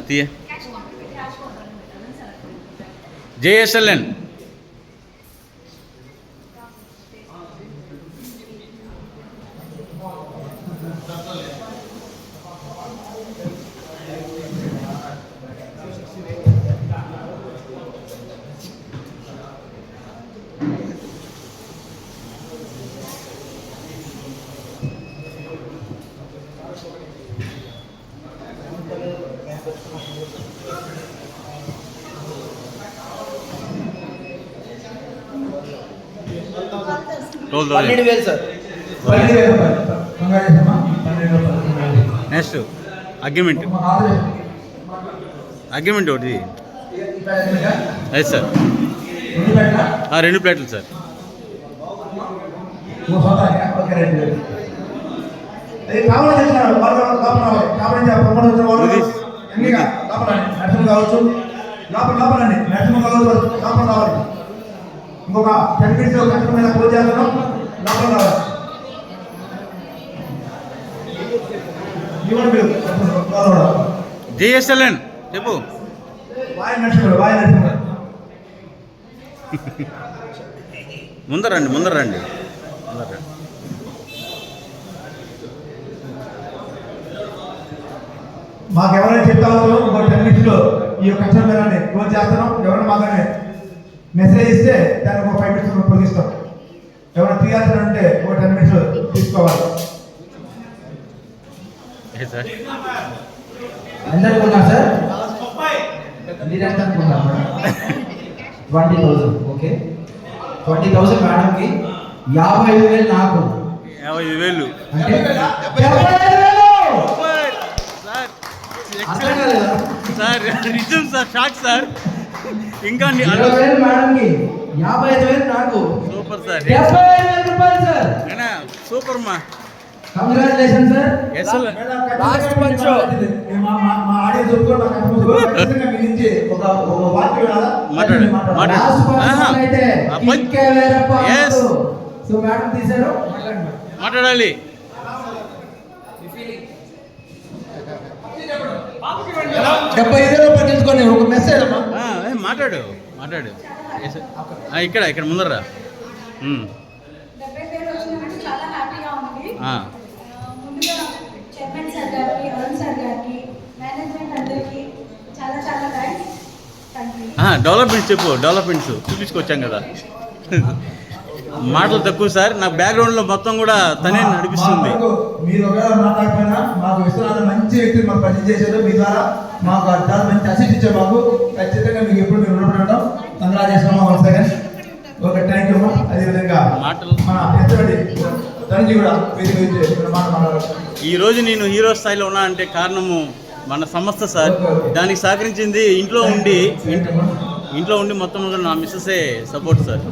తీయ JSLN next agreement ఒకటి అది సార్ 2 ప్లేట్లు సార్ ఇంకొక 10 minutes కస్టమర్ మీద క్లోజ్ చేస్తున్నాం. లోపల రావాలి. JSLN చెప్పు. ముందరండి మాకు ఎవరైనా చెప్తా ఉన్నారు ఇంకో 10 minutes లో ఈ కస్టమర్ మీద క్లోజ్ చేస్తున్నాం. ఎవరైనా మాకు మెసేజ్ ఇస్తే దానికి ఒక 5 minutes పొందిస్తాం. ఎవరైనా తీయాల్సిందంటే ఒక 10 minutes తీసుకోవాలి. ఎంతనుకున్నా సార్? మీరు ఎంత అనుకున్నారు? 20,000. ఓకే, 20,000 మేడంకి, 55,000 నాకు. 55,000 అంటే సార్ నిజం సార్, షాక్ సార్. ఇంకా 20,000 మేడంకి, 55,000 నాకు. సూపర్ సార్, 75,000 రూపాయలు సార్. సూపర్ మా కంగ్రాచులేషన్ సార్. లాస్ట్ పంచ్ మా ఆడియన్స్ ఒప్పుకోండి. ఖచ్చితంగా మీ నుంచి ఒక వాక్యం వినాలా? అయితే ఇంకే వేరే సో మేడం తీశారు, మాట్లాడాలి. 75,000 పట్టించుకొని ఒక మెసేజ్ అమ్మా. మాట్లాడు ఇక్కడ ముందర. డెవలప్మెంట్స్ చెప్పు. డెవలప్మెంట్స్ చూపించుకొచ్చాం కదా. మాటలు తక్కువ సార్, నాకు బ్యాక్గ్రౌండ్లో మొత్తం కూడా తనే నడిపిస్తుంది. మీరు ఒకవేళ మాట్లాడకపోయినా మాకు విశ్వనాథ్ మంచి వ్యక్తులు మాకు పరిచయం చేశారు. మీ ద్వారా మాకు చాలా మంచి అసిస్ట్ ఇచ్చారు. మాకు ఖచ్చితంగా మీకు ఎప్పుడు మేము రుణపడి ఉంటాం. Congratulation one second. Okay, thank you. అదేవిధంగా మాటలు ధనంజీ కూడా ఈ రోజు నేను హీరో స్థాయిలో ఉన్నా అంటే కారణము మన సంస్థ సార్. దానికి సహకరించింది ఇంట్లో ఉండి మొత్తం నా మిస్సెసే సపోర్ట్ సార్.